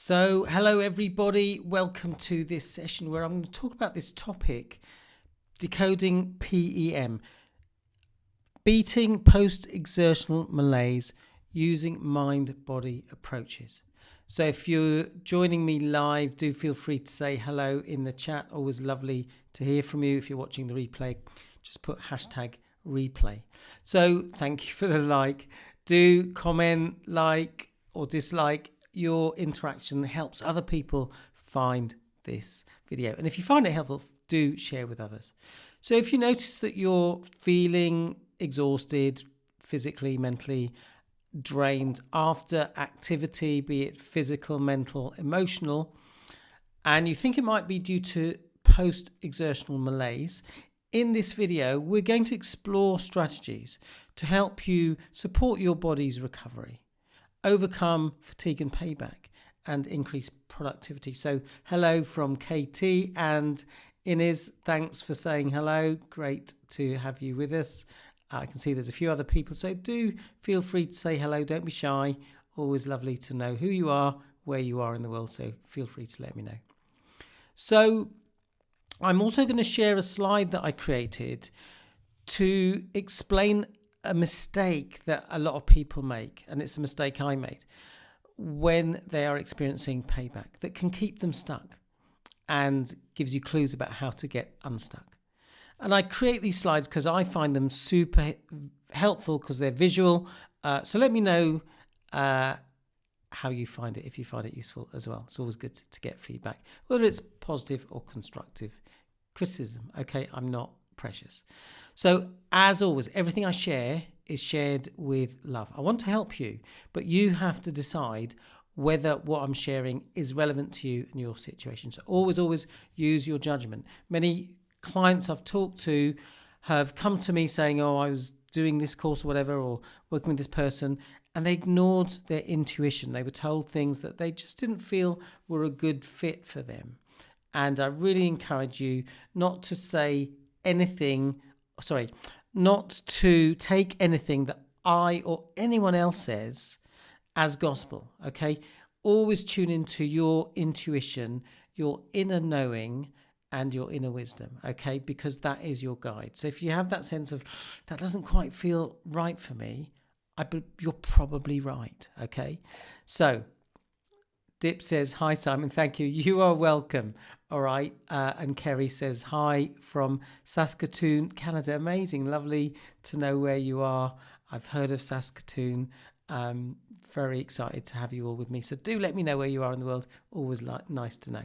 So, hello everybody, welcome to this session where I'm going to talk about this topic, decoding PEM, beating post-exertional malaise using mind-body approaches. So if you're joining me live, do feel free to say hello in the chat. Always lovely to hear from you. If you're watching the replay, just put hashtag replay. So thank you for the like. Do comment, like or dislike. Your interaction helps other people find this video. And if you find it helpful, do share with others. So if you notice that you're feeling exhausted, physically, mentally drained after activity, be it physical, mental, emotional, and you think it might be due to post-exertional malaise, in this video, we're going to explore strategies to help you support your body's recovery, overcome fatigue and payback, and increase productivity. So hello from KT and Inez, thanks for saying hello. Great to have you with us. I can see there's a few other people, so do feel free to say hello. Don't be shy. Always lovely to know who you are, where you are in the world, so feel free to let me know. So I'm also going to share a slide that I created to explain a mistake that a lot of people make, and it's a mistake I made, when they are experiencing payback that can keep them stuck and gives you clues about how to get unstuck. And I create these slides because I find them super helpful because they're visual. So let me know how you find it, if you find it useful as well. It's always good to get feedback, whether it's positive or constructive criticism. Okay, I'm not precious. So as always, everything I share is shared with love. I want to help you, but you have to decide whether what I'm sharing is relevant to you and your situation. So always use your judgment. Many clients I've talked to have come to me saying, oh, I was doing this course or whatever, or working with this person, and they ignored their intuition. They were told things that they just didn't feel were a good fit for them. And I really encourage you not to say anything, not to take anything that I or anyone else says as gospel, okay? Always tune into your intuition, your inner knowing, and your inner wisdom, okay? Because that is your guide. So if you have that sense of, that doesn't quite feel right for me, you're probably right, okay? So Dip says, hi, Simon. Thank you. You are welcome. All right. And Kerry says, hi from Saskatoon, Canada. Amazing. Lovely to know where you are. I've heard of Saskatoon. Very excited to have you all with me. So do let me know where you are in the world. Always nice to know.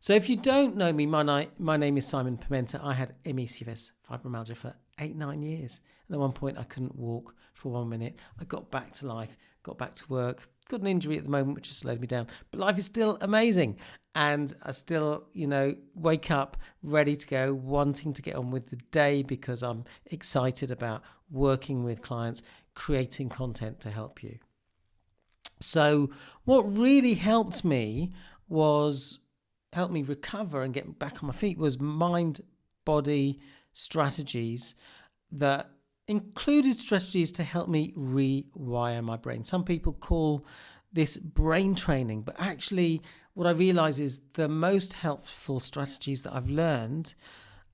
So if you don't know me, my name is Simon Pimenta. I had ME, CFS, fibromyalgia for 8-9 years. And at one point, I couldn't walk for 1 minute. I got back to life, got back to work. Got an injury at the moment, which has slowed me down. But life is still amazing. And I still, wake up ready to go, wanting to get on with the day because I'm excited about working with clients, creating content to help you. So what really helped me recover and get back on my feet was mind-body strategies that included strategies to help me rewire my brain. Some people call this brain training, but actually what I realize is the most helpful strategies that I've learned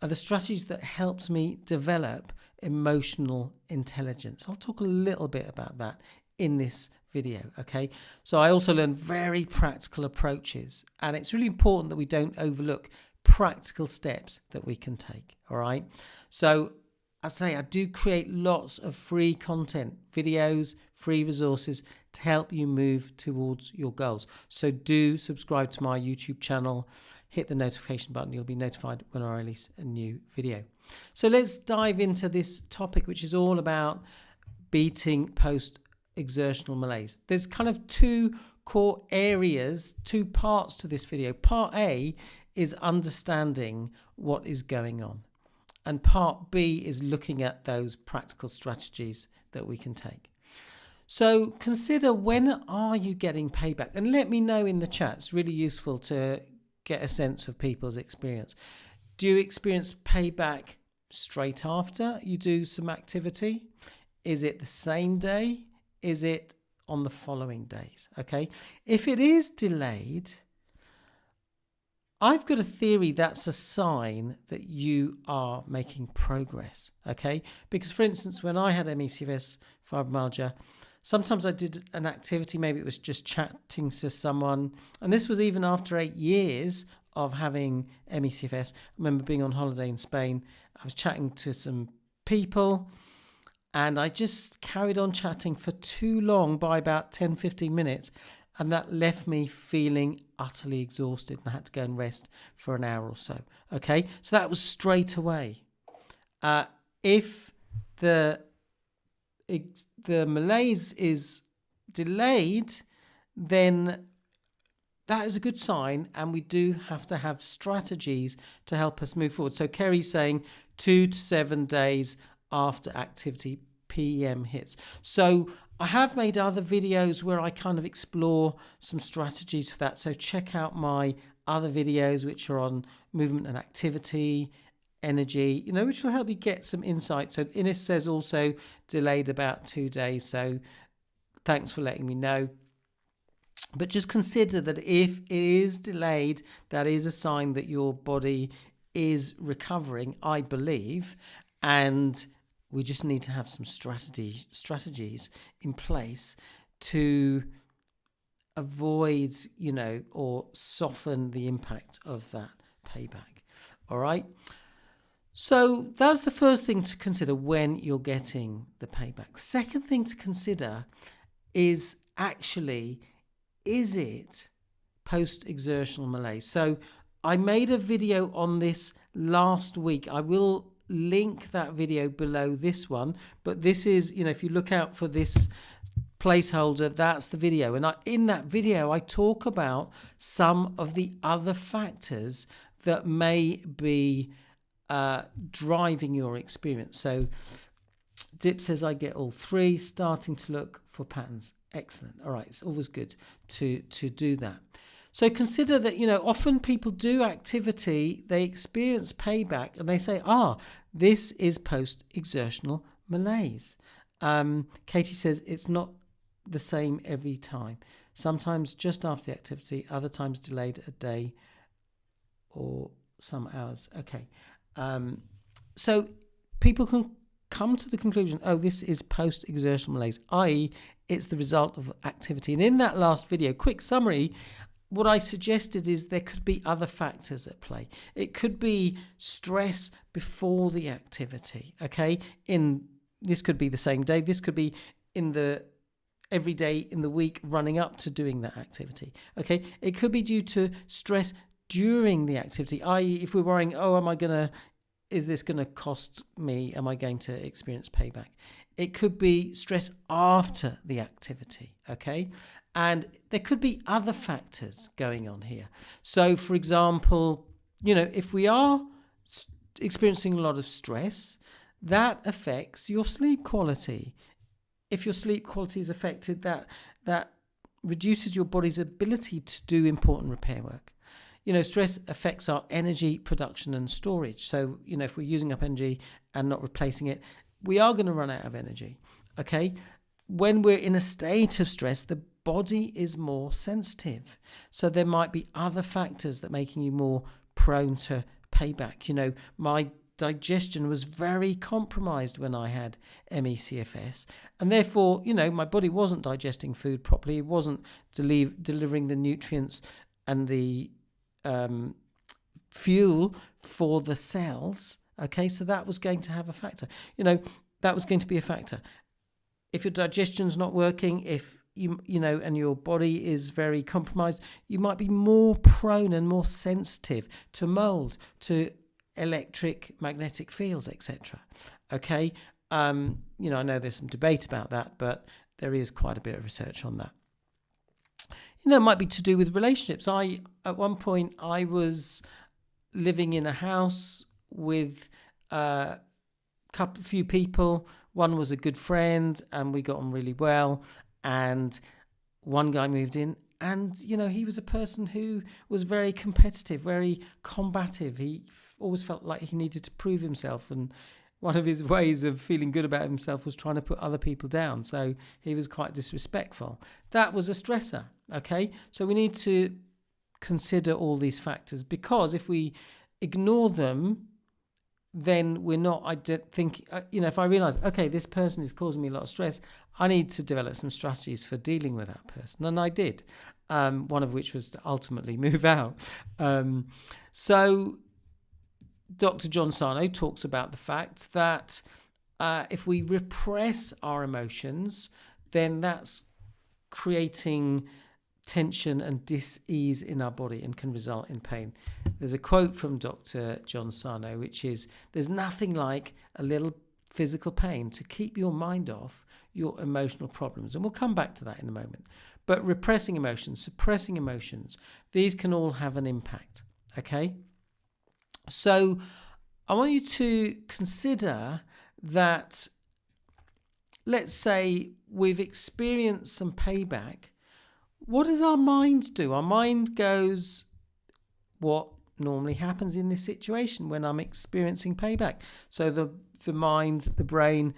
are the strategies that helped me develop emotional intelligence. I'll talk a little bit about that in this video, okay? So I also learned very practical approaches, and it's really important that we don't overlook practical steps that we can take, all right? So I do create lots of free content, videos, free resources to help you move towards your goals. So do subscribe to my YouTube channel, hit the notification button. You'll be notified when I release a new video. So let's dive into this topic, which is all about beating post-exertional malaise. There's kind of two core areas, two parts to this video. Part A is understanding what is going on. And part B is looking at those practical strategies that we can take. So consider, when are you getting payback? And let me know in the chat. It's really useful to get a sense of people's experience. Do you experience payback straight after you do some activity? Is it the same day? Is it on the following days. Okay, if it is delayed, I've got a theory that's a sign that you are making progress. Okay, because for instance, when I had ME/CFS fibromyalgia, sometimes I did an activity, maybe it was just chatting to someone, and this was even after 8 years of having ME/CFS. I remember being on holiday in Spain. I was chatting to some people, and I just carried on chatting for too long, by about 10-15 minutes, and that left me feeling utterly exhausted, and I had to go and rest for an hour or so. Okay, so that was straight away. If the malaise is delayed, then that is a good sign, and we do have to have strategies to help us move forward. So Kerry's saying 2 to 7 days after activity PEM hits. So I have made other videos where I kind of explore some strategies for that. So check out my other videos, which are on movement and activity, energy, which will help you get some insight. So Ines says also delayed about 2 days. So thanks for letting me know. But just consider that if it is delayed, that is a sign that your body is recovering, I believe, and we just need to have some strategies in place to avoid, or soften the impact of that payback. All right. So that's the first thing to consider when you're getting the payback. Second thing to consider is actually, is it post-exertional malaise? So I made a video on this last week. I will link that video below this one, but this is, if you look out for this placeholder, that's the video. And in that video, I talk about some of the other factors that may be driving your experience. So Dip says, I get all three, starting to look for patterns. Excellent. All right. It's always good to do that. So consider that, often people do activity, they experience payback, and they say, this is post-exertional malaise. Katie says it's not the same every time. Sometimes just after the activity, other times delayed a day or some hours. Okay. So people can come to the conclusion, this is post-exertional malaise, i.e. it's the result of activity. And in that last video, quick summary, what I suggested is there could be other factors at play. It could be stress before the activity, okay? This could be the same day. This could be every day in the week running up to doing that activity, okay? It could be due to stress during the activity, i.e. if we're worrying, is this going to cost me? Am I going to experience payback? It could be stress after the activity, okay? And there could be other factors going on here. So, for example, if we are experiencing a lot of stress, that affects your sleep quality. If your sleep quality is affected, that reduces your body's ability to do important repair work. Stress affects our energy production and storage. So, if we're using up energy and not replacing it, we are going to run out of energy, okay? When we're in a state of stress, the body is more sensitive. So there might be other factors that making you more prone to payback. My digestion was very compromised when I had ME/CFS, and therefore, my body wasn't digesting food properly. It wasn't delivering the nutrients and the fuel for the cells. Okay, so that was going to have a factor. That was going to be a factor. If your digestion's not working, if and your body is very compromised, you might be more prone and more sensitive to mold, to electric magnetic fields, etc. Okay, I know there's some debate about that, but there is quite a bit of research on that. It might be to do with relationships. At one point, I was living in a house with a few people. One was a good friend, and we got on really well. And one guy moved in, and he was a person who was very competitive, very combative. He always felt like he needed to prove himself, and one of his ways of feeling good about himself was trying to put other people down. So he was quite disrespectful. That was a stressor. Okay, so we need to consider all these factors, because if we ignore them, then we're not, I don't think, if I realize, okay, this person is causing me a lot of stress, I need to develop some strategies for dealing with that person. And I did, one of which was to ultimately move out. So Dr. John Sarno talks about the fact that if we repress our emotions, then that's creating tension and dis-ease in our body and can result in pain. There's a quote from Dr. John Sarno, which is, there's nothing like a little physical pain to keep your mind off your emotional problems. And we'll come back to that in a moment. But repressing emotions, suppressing emotions, these can all have an impact. Okay? So I want you to consider that, let's say we've experienced some payback. What does our mind do? Our mind goes, what normally happens in this situation when I'm experiencing payback? So the mind, the brain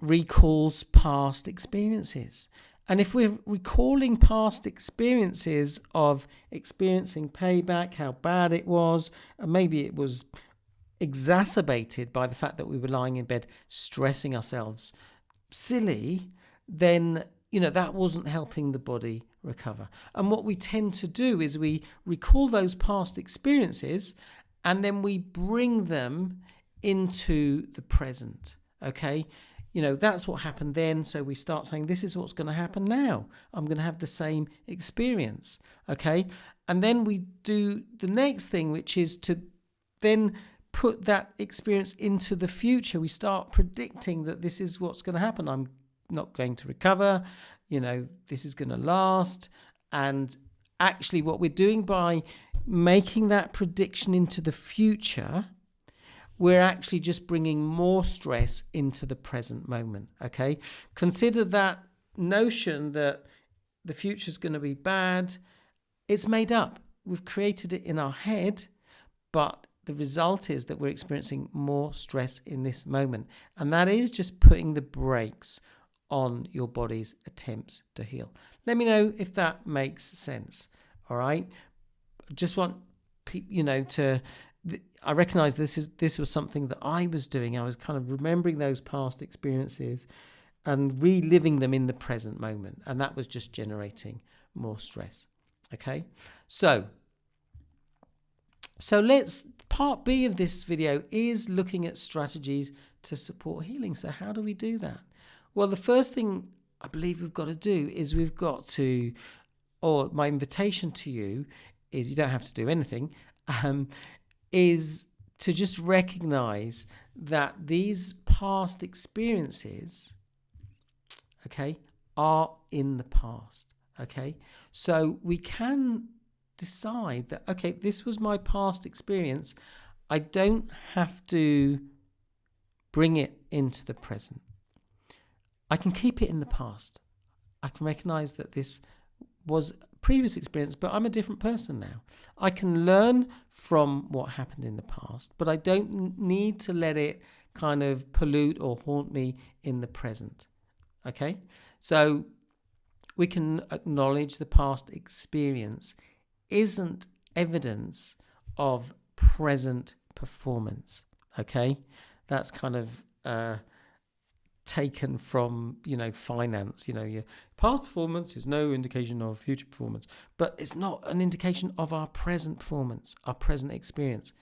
recalls past experiences. And if we're recalling past experiences of experiencing payback, how bad it was, and maybe it was exacerbated by the fact that we were lying in bed stressing ourselves silly, then that wasn't helping the body recover. And what we tend to do is we recall those past experiences and then we bring them into the present. Okay, that's what happened then, so we start saying, this is what's going to happen now. I'm going to have the same experience. Okay, and then we do the next thing, which is to then put that experience into the future. We start predicting that this is what's going to happen. I'm not going to recover, this is going to last. And actually what we're doing by making that prediction into the future, we're actually just bringing more stress into the present moment. Okay, consider that notion that the future is going to be bad. It's made up. We've created it in our head, but the result is that we're experiencing more stress in this moment. And that is just putting the brakes on your body's attempts to heal. Let me know if that makes sense. All right. Just want I recognize this was something that I was doing. I was kind of remembering those past experiences and reliving them in the present moment. And that was just generating more stress. Okay. So let's, part B of this video is looking at strategies to support healing. So how do we do that? Well, the first thing I believe we've got to do is my invitation to you is, you don't have to do anything, is to just recognize that these past experiences, okay, are in the past. Okay, so we can decide that, okay, this was my past experience. I don't have to bring it into the present. I can keep it in the past. I can recognize that this was previous experience, but I'm a different person now. I can learn from what happened in the past, but I don't need to let it kind of pollute or haunt me in the present. Okay? So we can acknowledge the past experience isn't evidence of present performance. Okay? That's kind of taken from finance. Your past performance is no indication of future performance, but it's not an indication of our present performance, our present experience.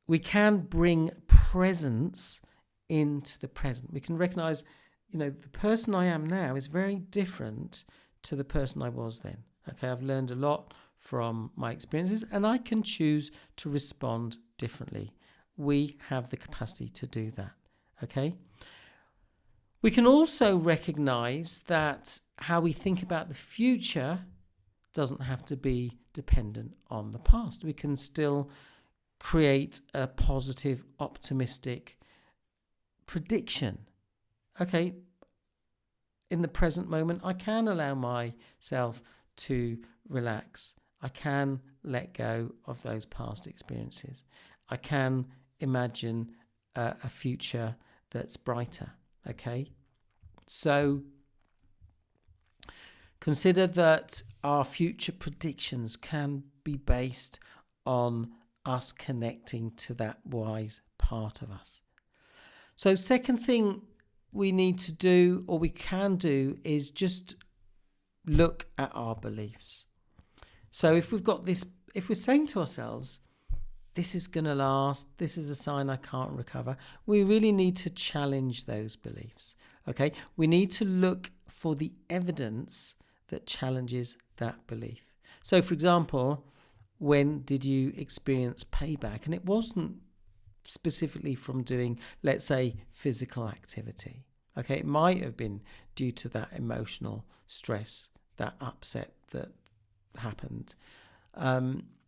We can bring presence into the present. We can recognize the person I am now is very different to the person I was then. Okay, I've learned a lot from my experiences and I can choose to respond differently. We have the capacity to do that. Okay. We can also recognize that how we think about the future doesn't have to be dependent on the past. We can still create a positive, optimistic prediction. Okay, in the present moment, I can allow myself to relax. I can let go of those past experiences. I can imagine a future that's brighter. Okay, so consider that our future predictions can be based on us connecting to that wise part of us. So second thing we need to do, or we can do, is just look at our beliefs. So if we've got this, if we're saying to ourselves, this is going to last, this is a sign I can't recover, we really need to challenge those beliefs. Okay, we need to look for the evidence that challenges that belief. So for example, when did you experience payback? And it wasn't specifically from doing, let's say, physical activity. Okay, it might have been due to that emotional stress, that upset that happened.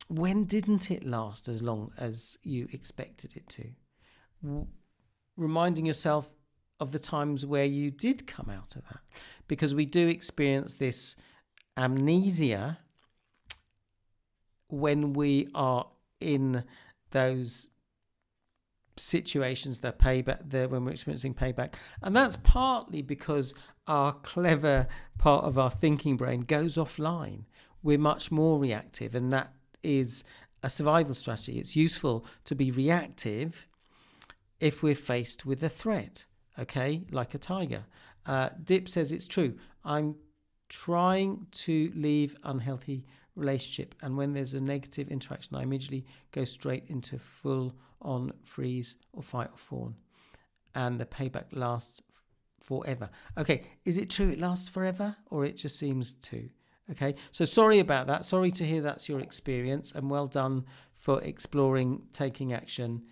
When didn't it last as long as you expected it to? Reminding yourself of the times where you did come out of that, because we do experience this amnesia when we are in those situations, when we're experiencing payback. And that's partly because our clever part of our thinking brain goes offline. We're much more reactive, and that is a survival strategy. It's useful to be reactive if we're faced with a threat, okay, like a tiger. Dip says it's true. I'm trying to leave unhealthy relationship, and when there's a negative interaction, I immediately go straight into full on freeze or fight or fawn, and the payback lasts forever. Okay, is it true it lasts forever, or it just seems to? Okay, so sorry about that. Sorry to hear that's your experience, and well done for exploring taking action.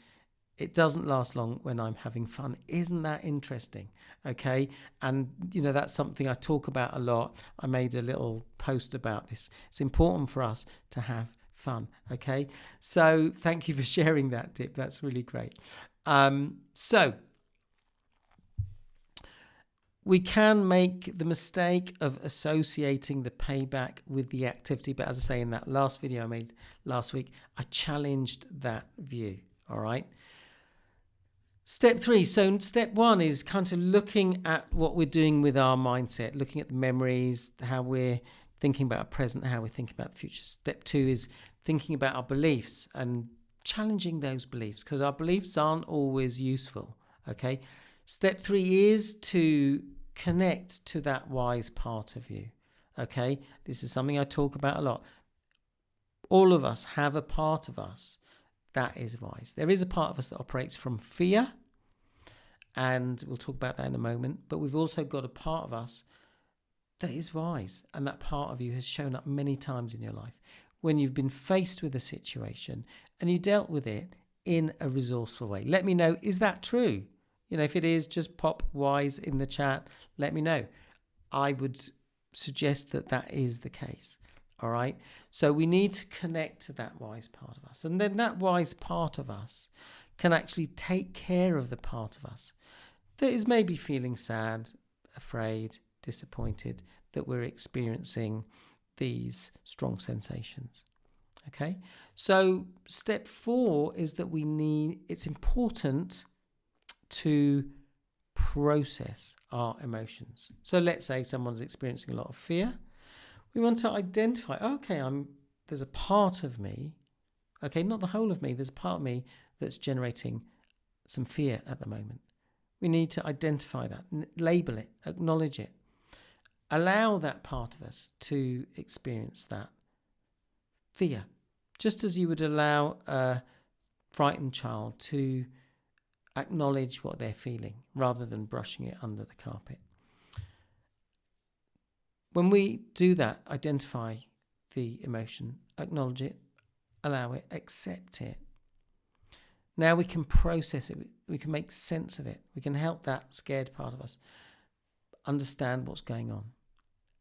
It doesn't last long when I'm having fun. Isn't that interesting? Okay, and that's something I talk about a lot. I made a little post about this. It's important for us to have fun. Okay, so thank you for sharing that, Dip. That's really great. So we can make the mistake of associating the payback with the activity, but as I say, in that last video I made last week, I challenged that view. All right. Step 3. So step 1 is kind of looking at what we're doing with our mindset, looking at the memories, how we're thinking about our present, how we're thinking about the future. Step 2 is thinking about our beliefs and challenging those beliefs, because our beliefs aren't always useful. Okay. Step 3 is to connect to that wise part of you. Okay. This is something I talk about a lot. All of us have a part of us that is wise. There is a part of us that operates from fear, and we'll talk about that in a moment, but we've also got a part of us that is wise, and that part of you has shown up many times in your life when you've been faced with a situation and you dealt with it in a resourceful way. Let me know, is that true? If it is, just pop wise in the chat. Let me know. I would suggest that that is the case. All right. So we need to connect to that wise part of us. And then that wise part of us can actually take care of the part of us that is maybe feeling sad, afraid, disappointed that we're experiencing these strong sensations. Okay. So step 4 is that it's important to process our emotions. So let's say someone's experiencing a lot of fear. We want to identify, okay, there's a part of me, okay, not the whole of me, there's a part of me that's generating some fear at the moment. We need to identify that, label it, acknowledge it, allow that part of us to experience that fear, just as you would allow a frightened child to acknowledge what they're feeling rather than brushing it under the carpet. When we do that, identify the emotion, acknowledge it, allow it, accept it. Now we can process it. We can make sense of it. We can help that scared part of us understand what's going on.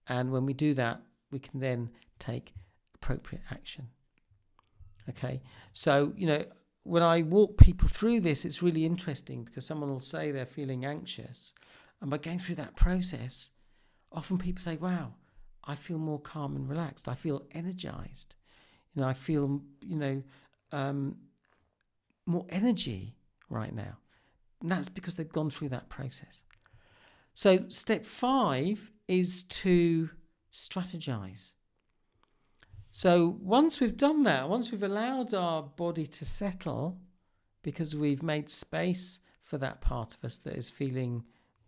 And when we do that, we can then take appropriate action. Okay. So, when I walk people through this, it's really interesting because someone will say they're feeling anxious. And by going through that process, often people say, wow, I feel more calm and relaxed. I feel energized. I feel, more energy right now. And that's because they've gone through that process. So step 5 is to strategize. So once we've done that, once we've allowed our body to settle, because we've made space for that part of us that is feeling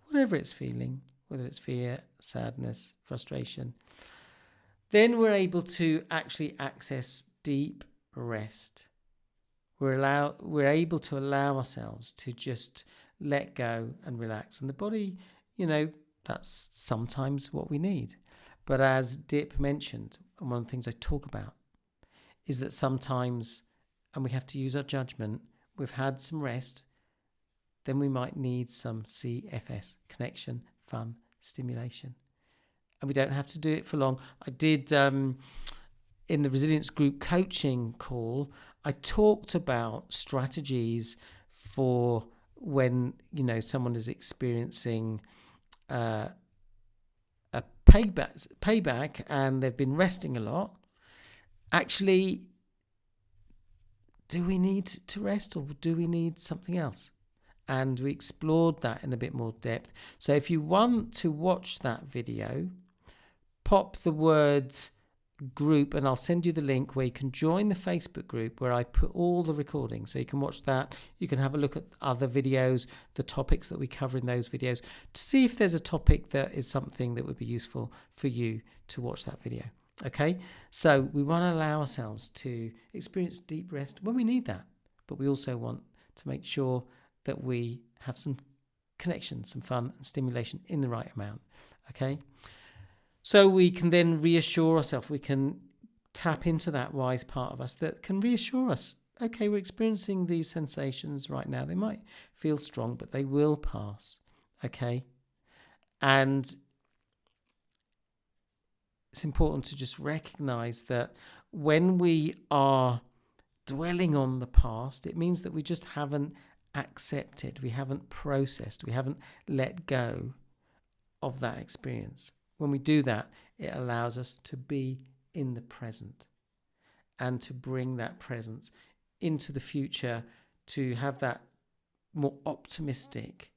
whatever it's feeling, whether it's fear, sadness, frustration, then we're able to actually access deep rest. We're able to allow ourselves to just let go and relax. And the body, that's sometimes what we need. But as Dip mentioned, and one of the things I talk about is that sometimes, and we have to use our judgment, we've had some rest, then we might need some CFS, connection, fun, stimulation. And we don't have to do it for long. I did, in the resilience group coaching call, I talked about strategies for when, someone is experiencing a payback and they've been resting a lot. Actually, do we need to rest or do we need something else? And we explored that in a bit more depth. So if you want to watch that video, pop the word group and I'll send you the link where you can join the Facebook group where I put all the recordings. So you can watch that. You can have a look at other videos, the topics that we cover in those videos, to see if there's a topic that is something that would be useful for you to watch that video. Okay, so we want to allow ourselves to experience deep rest when we need that, but we also want to make sure that we have some connection, some fun and stimulation in the right amount. Okay, so we can then reassure ourselves, we can tap into that wise part of us that can reassure us, okay, we're experiencing these sensations right now. They might feel strong, but they will pass. Okay, and it's important to just recognize that when we are dwelling on the past, it means that we just haven't accepted, we haven't processed, we haven't let go of that experience. When we do that, it allows us to be in the present and to bring that presence into the future, to have that more optimistic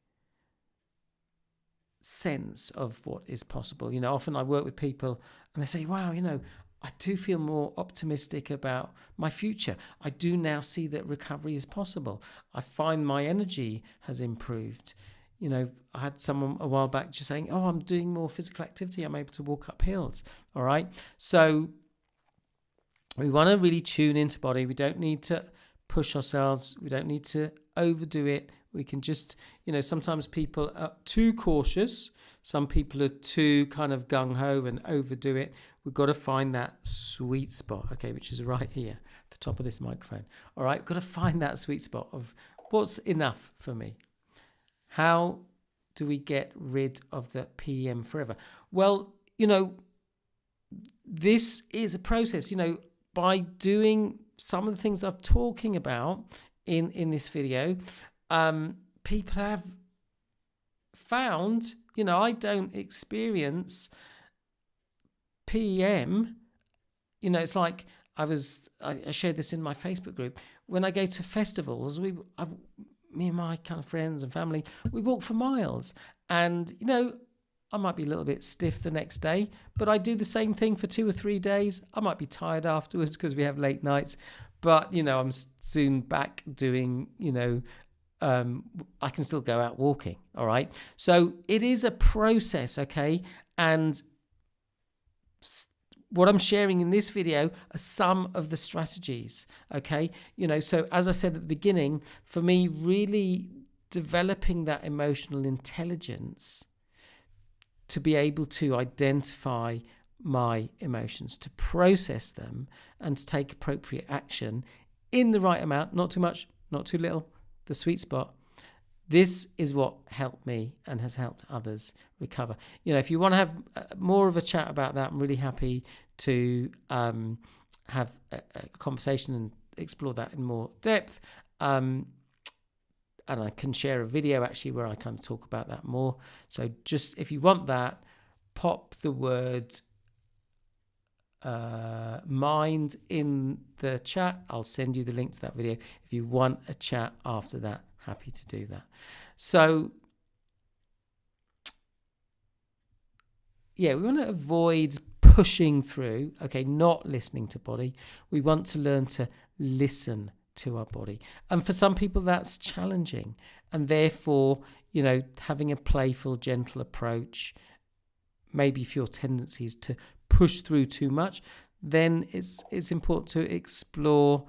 sense of what is possible. Often I work with people and they say, wow, I do feel more optimistic about my future. I do now see that recovery is possible. I find my energy has improved. I had someone a while back just saying, I'm doing more physical activity. I'm able to walk up hills. All right. So we want to really tune into body. We don't need to push ourselves. We don't need to overdo it. We can just, sometimes people are too cautious. Some people are too kind of gung-ho and overdo it. We've got to find that sweet spot, okay, which is right here, at the top of this microphone. All right, we've got to find that sweet spot of what's enough for me. How do we get rid of the PEM forever? Well, this is a process, by doing some of the things I'm talking about in this video. People have found, I don't experience PEM. It's like I shared this in my Facebook group. When I go to festivals, me and my kind of friends and family, we walk for miles, and I might be a little bit stiff the next day, but I do the same thing for 2 or 3 days. I might be tired afterwards because we have late nights, but I'm soon back doing I can still go out walking. All right, so it is a process, okay? And what I'm sharing in this video are some of the strategies, okay? So as I said at the beginning, for me, really developing that emotional intelligence to be able to identify my emotions, to process them, and to take appropriate action in the right amount, not too much, not too little, the sweet spot. This is what helped me and has helped others recover. If you want to have more of a chat about that, I'm really happy to have a conversation and explore that in more depth. And I can share a video actually where I kind of talk about that more. So just if you want that, pop the word mind in the chat. I'll send you the link to that video. If you want a chat after that, happy to do that. So yeah, we want to avoid pushing through, okay, not listening to body. We want to learn to listen to our body. And for some people, that's challenging. And therefore, having a playful, gentle approach, maybe if your tendency is to push through too much, then it's important to explore,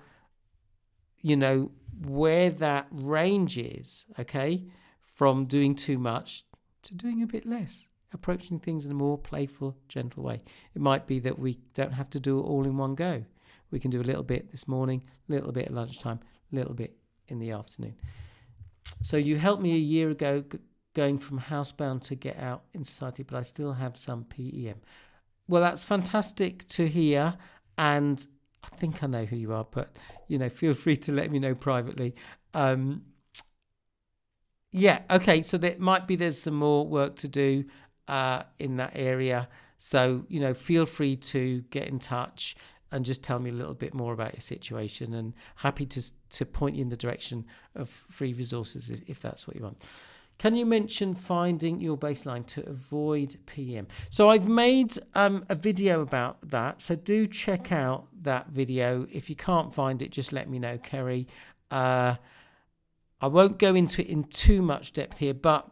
where that range is, okay, from doing too much to doing a bit less. Approaching things in a more playful, gentle way. It might be that we don't have to do it all in one go. We can do a little bit this morning, a little bit at lunchtime, a little bit in the afternoon. So you helped me a year ago going from housebound to get out in society, but I still have some PEM. Well, that's fantastic to hear, and I think I know who you are, but feel free to let me know privately. Yeah, okay, so there's some more work to do in that area. So, feel free to get in touch and just tell me a little bit more about your situation, and happy to point you in the direction of free resources if that's what you want. Can you mention finding your baseline to avoid PM? So I've made a video about that, so do check out that video. If you can't find it, just let me know, Kerry. I won't go into it in too much depth here, but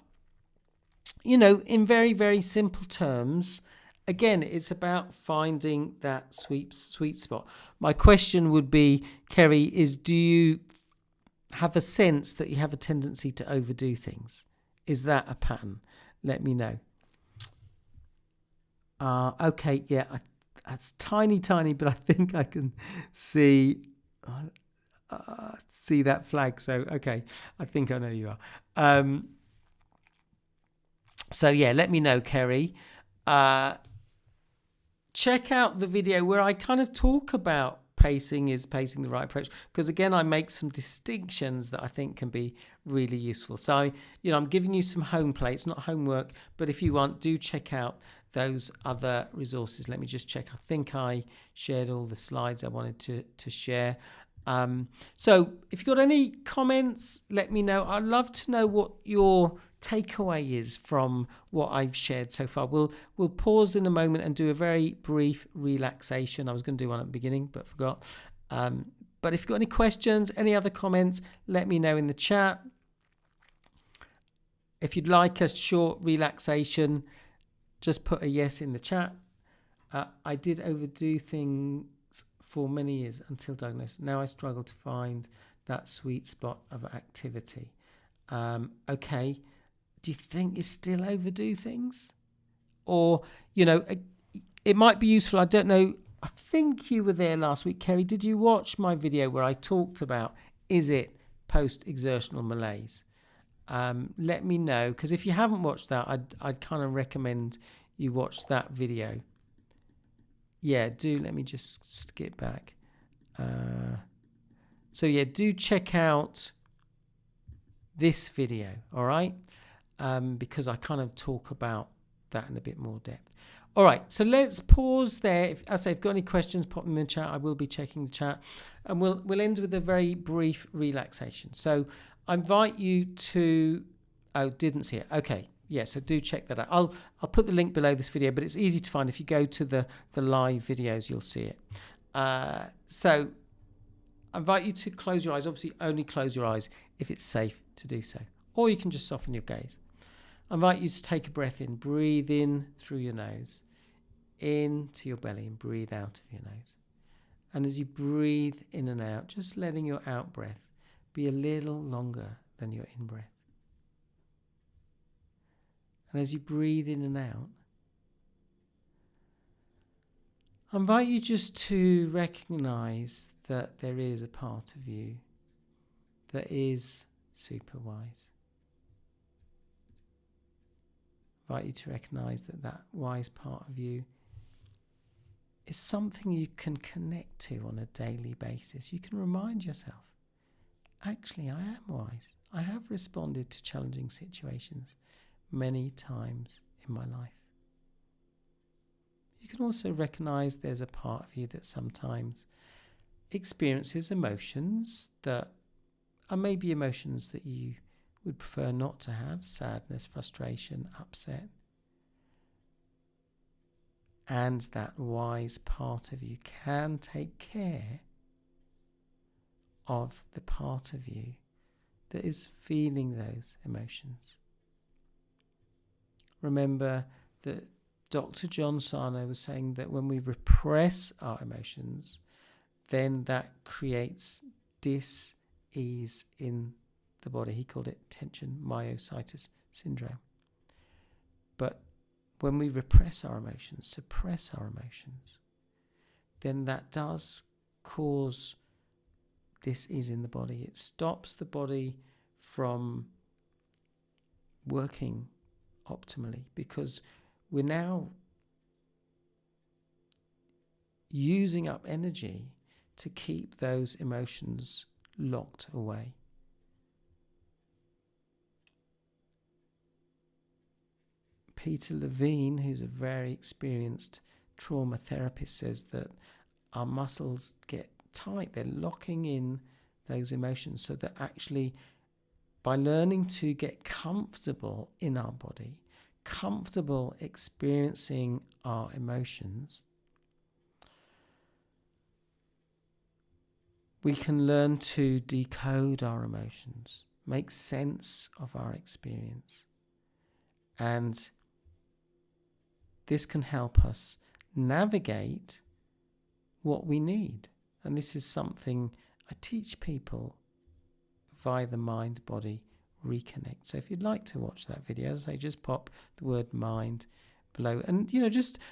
in very, very simple terms, again, it's about finding that sweet spot. My question would be, Kerry, do you have a sense that you have a tendency to overdo things? Is that a pattern? Let me know. Okay, yeah, that's tiny, but I think I can see that flag. So, okay, I think I know you are. So yeah, let me know, Kerry. Check out the video where I kind of talk about pacing the right approach, because again, I make some distinctions that I think can be really useful. So I'm giving you some home play. It's not homework, but if you want, do check out those other resources. Let me just check. I think I shared all the slides I wanted to share. So if you've got any comments, let me know. I'd love to know what your takeaway is from what I've shared so far. We'll pause in a moment and do a very brief relaxation. I was going to do one at the beginning, but forgot. But if you've got any questions, any other comments, let me know in the chat. If you'd like a short relaxation, just put a yes in the chat. I did overdo things for many years until diagnosis. Now I struggle to find that sweet spot of activity. Okay. Do you think you still overdo things? Or, it might be useful. I don't know. I think you were there last week, Kerry. Did you watch my video where I talked about, is it post exertional malaise? Let me know, because if you haven't watched that, I'd kind of recommend you watch that video. Yeah, do. Let me just skip back. So yeah, do check out this video, all right? Because I kind of talk about that in a bit more depth. All right, so let's pause there. If you've got any questions, pop them in the chat. I will be checking the chat, and we'll end with a very brief relaxation. So I invite you to. Oh, didn't see it. Okay, yeah. So do check that out. I'll put the link below this video, but it's easy to find. If you go to the live videos, you'll see it. So I invite you to close your eyes. Obviously, only close your eyes if it's safe to do so, or you can just soften your gaze. I invite you to take a breath in. Breathe in through your nose, into your belly, and breathe out of your nose. And as you breathe in and out, just letting your out breath be a little longer than your in breath. And as you breathe in and out, I invite you just to recognize that there is a part of you that is super wise. I invite you to recognize that wise part of you is something you can connect to on a daily basis. You can remind yourself, actually, I am wise. I have responded to challenging situations many times in my life. You can also recognize there's a part of you that sometimes experiences emotions that are maybe emotions that you would prefer not to have: sadness, frustration, upset. And that wise part of you can take care of the part of you that is feeling those emotions. Remember that Dr. John Sarno was saying that when we repress our emotions, then that creates dis-ease in the body. He called it tension myositis syndrome. But when we repress our emotions, suppress our emotions, then that does cause dis-ease in the body. It stops the body from working optimally, because we're now using up energy to keep those emotions locked away. Peter Levine, who's a very experienced trauma therapist, says that our muscles get tight. They're locking in those emotions, so that actually by learning to get comfortable in our body, comfortable experiencing our emotions, we can learn to decode our emotions, make sense of our experience. And this can help us navigate what we need. And this is something I teach people via the Mind-Body Reconnect. So if you'd like to watch that video, as I say, just pop the word mind below. And,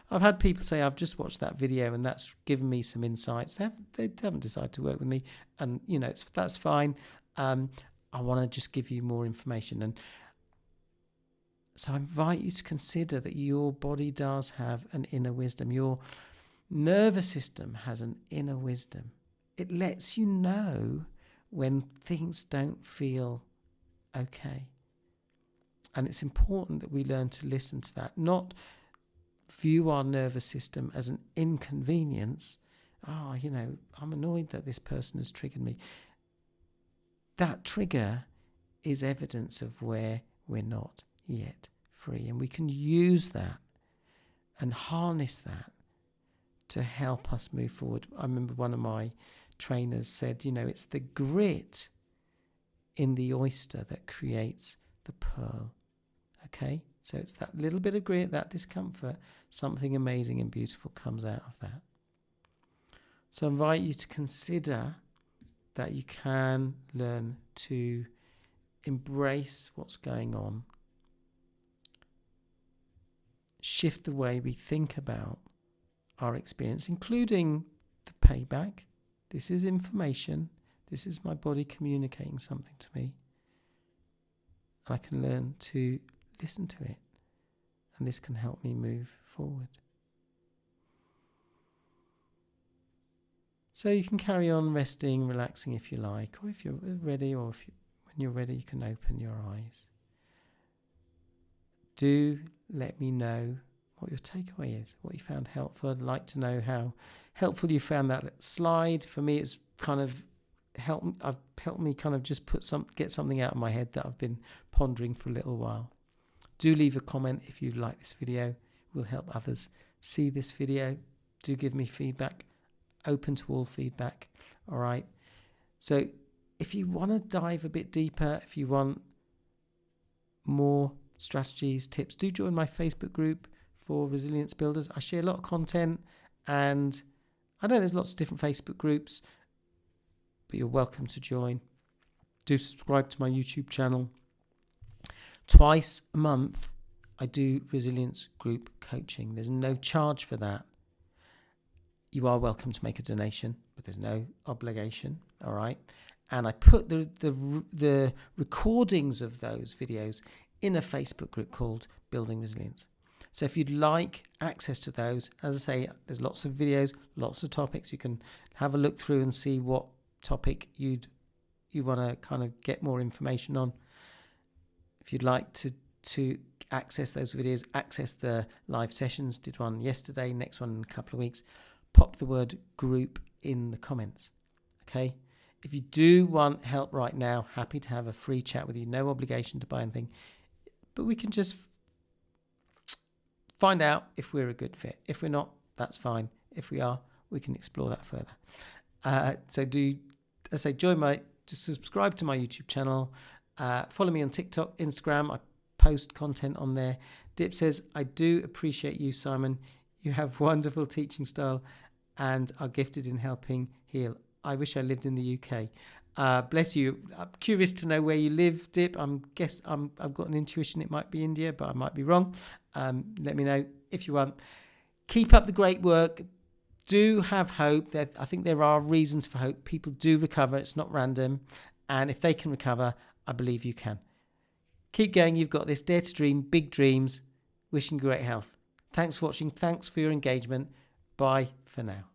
I've had people say, I've just watched that video and that's given me some insights. They haven't decided to work with me. And, that's fine. I want to just give you more information. And so I invite you to consider that your body does have an inner wisdom. Your nervous system has an inner wisdom. It lets you know when things don't feel okay. And it's important that we learn to listen to that, not view our nervous system as an inconvenience. I'm annoyed that this person has triggered me. That trigger is evidence of where we're not yet free. And we can use that and harness that to help us move forward. I remember one of my trainers said, it's the grit in the oyster that creates the pearl. Okay? So it's that little bit of grit, that discomfort, something amazing and beautiful comes out of that. So I invite you to consider that you can learn to embrace what's going on, shift the way we think about our experience, including the payback. This is information. This is my body communicating something to me. I can learn to listen to it, and this can help me move forward. So you can carry on resting, relaxing if you like, or if you're ready, when you're ready, you can open your eyes. Do let me know what your takeaway is, what you found helpful. I'd like to know how helpful you found that slide. For me, it's kind of helped me kind of just get something out of my head that I've been pondering for a little while. Do leave a comment if you like this video. It will help others see this video. Do give me feedback. Open to all feedback. All right. So if you want to dive a bit deeper, if you want more strategies, tips, do join my Facebook group for resilience builders. I share a lot of content, and I know there's lots of different Facebook groups, but you're welcome to join. Do subscribe to my YouTube channel. Twice a month, I do resilience group coaching. There's no charge for that. You are welcome to make a donation, but there's no obligation. All right. And I put the recordings of those videos in a Facebook group called Building Resilience. So if you'd like access to those, as I say, there's lots of videos, lots of topics. You can have a look through and see what topic you want to kind of get more information on. If you'd like to access those videos, access the live sessions, did one yesterday, next one in a couple of weeks, pop the word group in the comments. Okay? If you do want help right now, happy to have a free chat with you. No obligation to buy anything. But we can just find out if we're a good fit. If we're not, that's fine. If we are, we can explore that further. So subscribe to my YouTube channel. Follow me on TikTok, Instagram. I post content on there. Dip says, I do appreciate you, Simon. You have wonderful teaching style and are gifted in helping heal. I wish I lived in the UK. Bless you. I'm curious to know where you live, Dip. I've got an intuition it might be India, but I might be wrong. Let me know if you want. Keep up the great work. Do have hope. I think there are reasons for hope. People do recover. It's not random. And if they can recover, I believe you can. Keep going. You've got this. Dare to dream. Big dreams. Wishing great health. Thanks for watching. Thanks for your engagement. Bye for now.